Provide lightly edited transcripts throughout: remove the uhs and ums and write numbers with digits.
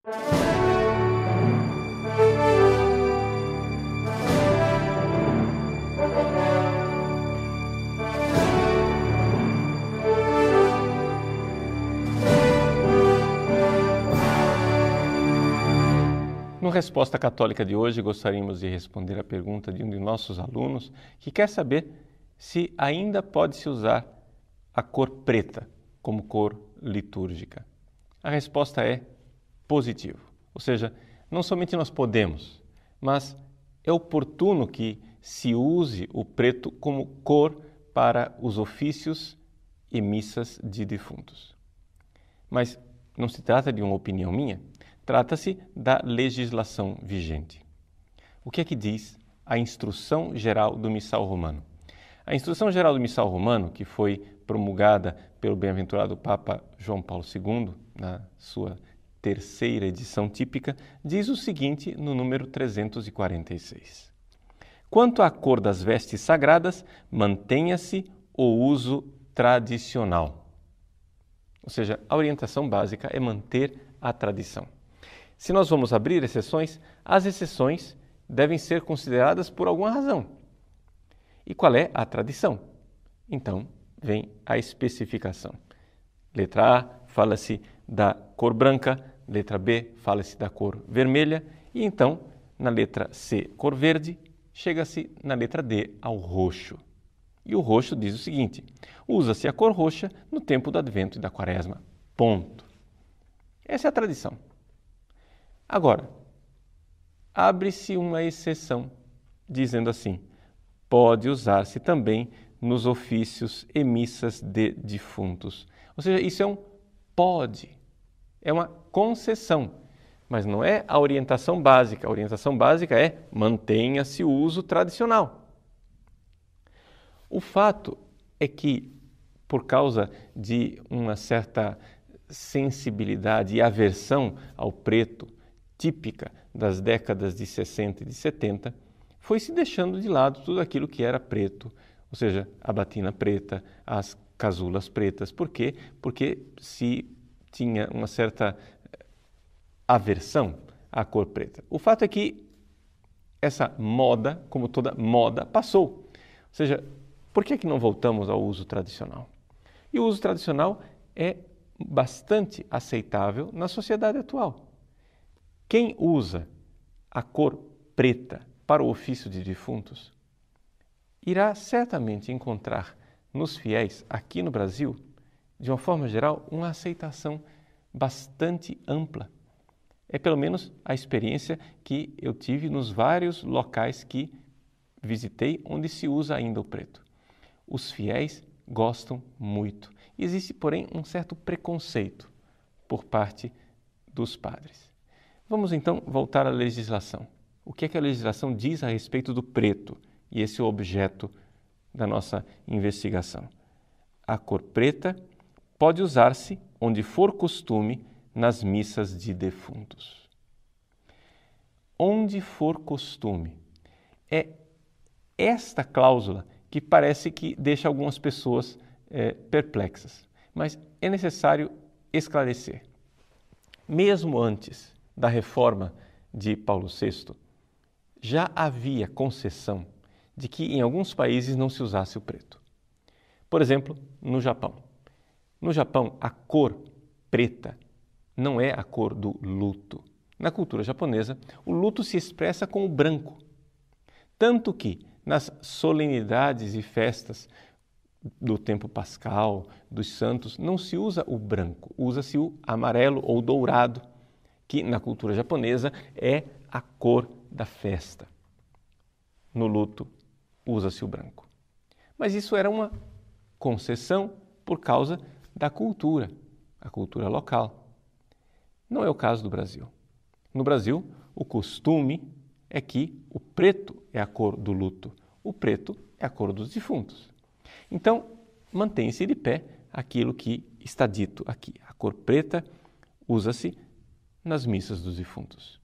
No Resposta Católica de hoje, gostaríamos de responder a pergunta de um de nossos alunos que quer saber se ainda pode-se usar a cor preta como cor litúrgica. A resposta é positivo, ou seja, não somente nós podemos, mas é oportuno que se use o preto como cor para os ofícios e missas de defuntos. Mas não se trata de uma opinião minha, trata-se da legislação vigente. O que é que diz a Instrução Geral do Missal Romano? A Instrução Geral do Missal Romano, que foi promulgada pelo bem-aventurado Papa João Paulo II, na sua terceira edição típica, diz o seguinte no número 346. Quanto à cor das vestes sagradas, mantenha-se o uso tradicional. Ou seja, a orientação básica é manter a tradição. Se nós vamos abrir exceções, as exceções devem ser consideradas por alguma razão. E qual é a tradição? Então, vem a especificação. Letra A, fala-se da cor branca, letra B, fala-se da cor vermelha, e então, na letra C, cor verde, chega-se na letra D ao roxo. E o roxo diz o seguinte: usa-se a cor roxa no tempo do Advento e da Quaresma. Ponto. Essa é a tradição. Agora, abre-se uma exceção, dizendo assim: pode usar-se também nos ofícios e missas de defuntos. Ou seja, isso é um pode, é uma concessão, mas não é a orientação básica. A orientação básica é mantenha-se o uso tradicional. O fato é que, por causa de uma certa sensibilidade e aversão ao preto, típica das décadas de 60 e de 70, foi se deixando de lado tudo aquilo que era preto, ou seja, a batina preta, as casulas pretas. Por quê? Porque se tinha uma certa aversão à cor preta. O fato é que essa moda, como toda moda, passou. Ou seja, por que não voltamos ao uso tradicional? E o uso tradicional é bastante aceitável na sociedade atual. Quem usa a cor preta para o ofício de defuntos irá certamente encontrar nos fiéis aqui no Brasil, de uma forma geral, uma aceitação bastante ampla. É pelo menos a experiência que eu tive nos vários locais que visitei onde se usa ainda o preto. Os fiéis gostam muito. Existe, porém, um certo preconceito por parte dos padres. Vamos então voltar à legislação. O que é que a legislação diz a respeito do preto? E esse é o objeto da nossa investigação. A cor preta pode usar-se onde for costume nas missas de defuntos. Onde for costume. É esta cláusula que parece que deixa algumas pessoas perplexas. Mas é necessário esclarecer. Mesmo antes da reforma de Paulo VI, já havia concessão de que em alguns países não se usasse o preto. Por exemplo, no Japão. No Japão, a cor preta não é a cor do luto. Na cultura japonesa, o luto se expressa com o branco. Tanto que, nas solenidades e festas do tempo pascal, dos santos, não se usa o branco, usa-se o amarelo ou dourado, que na cultura japonesa é a cor da festa. No luto, usa-se o branco. Mas isso era uma concessão por causa da cultura, a cultura local. Não é o caso do Brasil. No Brasil, o costume é que o preto é a cor do luto, o preto é a cor dos defuntos. Então, mantém-se de pé aquilo que está dito aqui. A cor preta usa-se nas missas dos defuntos.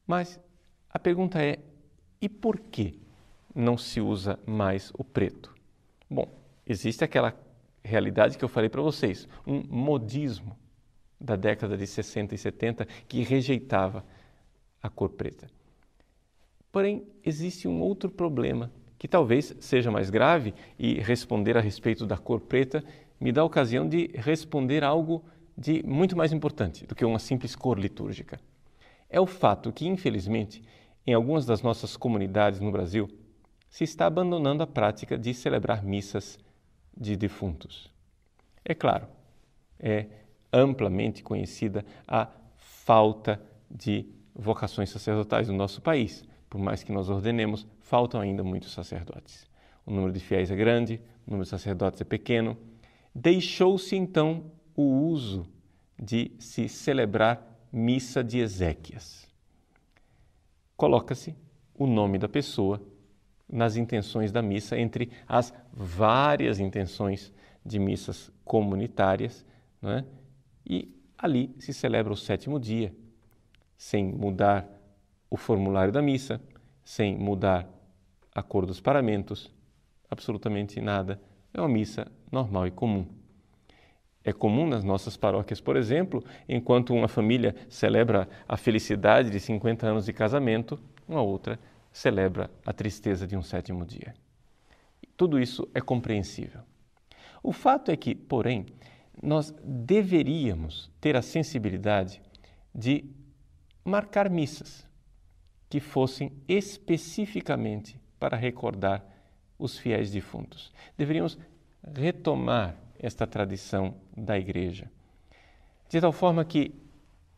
Mas a pergunta é, e por que não se usa mais o preto? Bom, existe aquela realidade que eu falei para vocês, um modismo. da década de 60 e 70 que rejeitava a cor preta. Porém, existe um outro problema que talvez seja mais grave, e responder a respeito da cor preta me dá a ocasião de responder algo de muito mais importante do que uma simples cor litúrgica. É o fato que, infelizmente, em algumas das nossas comunidades no Brasil, se está abandonando a prática de celebrar missas de defuntos. É claro, é amplamente conhecida a falta de vocações sacerdotais no nosso país. Por mais que nós ordenemos, faltam ainda muitos sacerdotes. O número de fiéis é grande, o número de sacerdotes é pequeno. Deixou-se então o uso de se celebrar missa de exéquias. Coloca-se o nome da pessoa nas intenções da missa, entre as várias intenções de missas comunitárias, não é? E ali se celebra o 7º dia, sem mudar o formulário da missa, sem mudar a cor dos paramentos, absolutamente nada. É uma missa normal e comum. É comum nas nossas paróquias, por exemplo, enquanto uma família celebra a felicidade de 50 anos de casamento, uma outra celebra a tristeza de um 7º dia. Tudo isso é compreensível. O fato é que, porém, nós deveríamos ter a sensibilidade de marcar missas que fossem especificamente para recordar os fiéis defuntos. Deveríamos retomar esta tradição da Igreja, de tal forma que,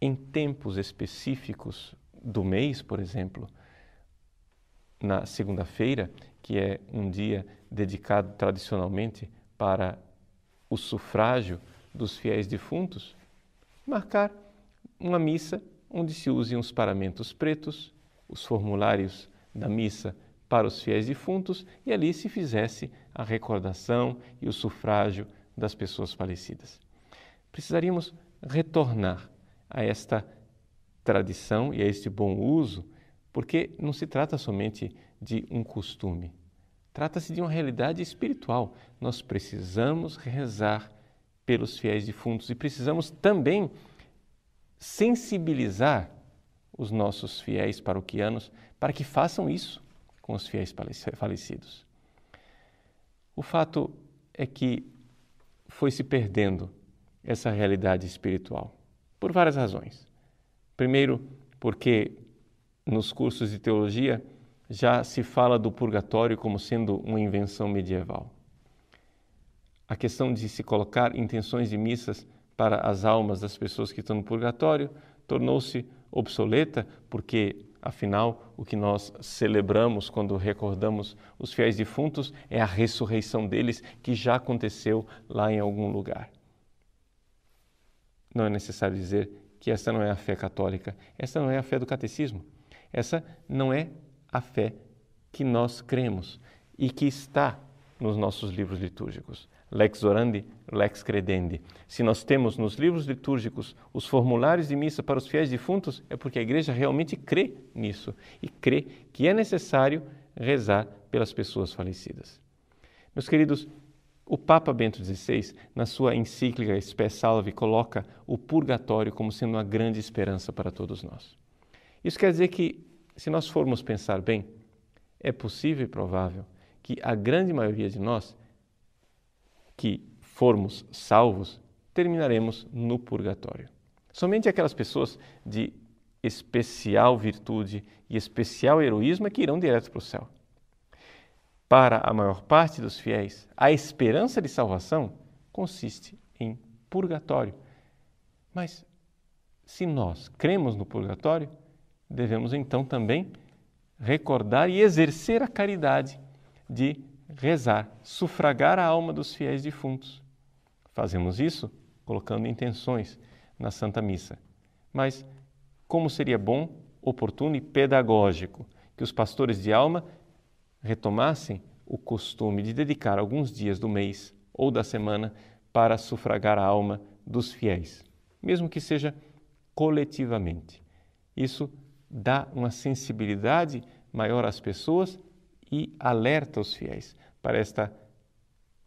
em tempos específicos do mês, por exemplo, na segunda-feira, que é um dia dedicado tradicionalmente para o sufrágio dos fiéis defuntos, marcar uma missa onde se usem os paramentos pretos, os formulários da missa para os fiéis defuntos, e ali se fizesse a recordação e o sufrágio das pessoas falecidas. Precisaríamos retornar a esta tradição e a este bom uso, porque não se trata somente de um costume, trata-se de uma realidade espiritual. Nós precisamos rezar pelos fiéis defuntos e precisamos também sensibilizar os nossos fiéis paroquianos para que façam isso com os fiéis falecidos. O fato é que foi se perdendo essa realidade espiritual por várias razões. Primeiro, porque nos cursos de teologia já se fala do purgatório como sendo uma invenção medieval. A questão de se colocar intenções de missas para as almas das pessoas que estão no purgatório tornou-se obsoleta, porque, afinal, o que nós celebramos quando recordamos os fiéis defuntos é a ressurreição deles, que já aconteceu lá em algum lugar. Não é necessário dizer que essa não é a fé católica, essa não é a fé do catecismo, essa não é a fé que nós cremos e que está nos nossos livros litúrgicos. Lex orandi, lex credendi. Se nós temos nos livros litúrgicos os formulários de missa para os fiéis defuntos, é porque a Igreja realmente crê nisso e crê que é necessário rezar pelas pessoas falecidas. Meus queridos, o Papa Bento XVI, na sua encíclica Spe Salvi, coloca o purgatório como sendo uma grande esperança para todos nós. Isso quer dizer que, se nós formos pensar bem, é possível e provável que a grande maioria de nós que formos salvos, terminaremos no purgatório. Somente aquelas pessoas de especial virtude e especial heroísmo é que irão direto para o céu. Para a maior parte dos fiéis, a esperança de salvação consiste em purgatório. Mas, se nós cremos no purgatório, devemos então também recordar e exercer a caridade de rezar, sufragar a alma dos fiéis defuntos. Fazemos isso colocando intenções na Santa Missa. Mas como seria bom, oportuno e pedagógico que os pastores de alma retomassem o costume de dedicar alguns dias do mês ou da semana para sufragar a alma dos fiéis, mesmo que seja coletivamente. Isso dá uma sensibilidade maior às pessoas e alerta os fiéis para esta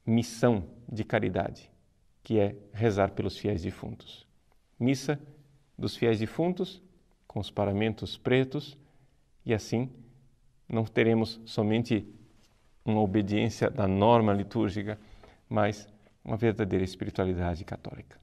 missão de caridade, que é rezar pelos fiéis defuntos. missa dos fiéis defuntos, com os paramentos pretos, e assim não teremos somente uma obediência da norma litúrgica, mas uma verdadeira espiritualidade católica.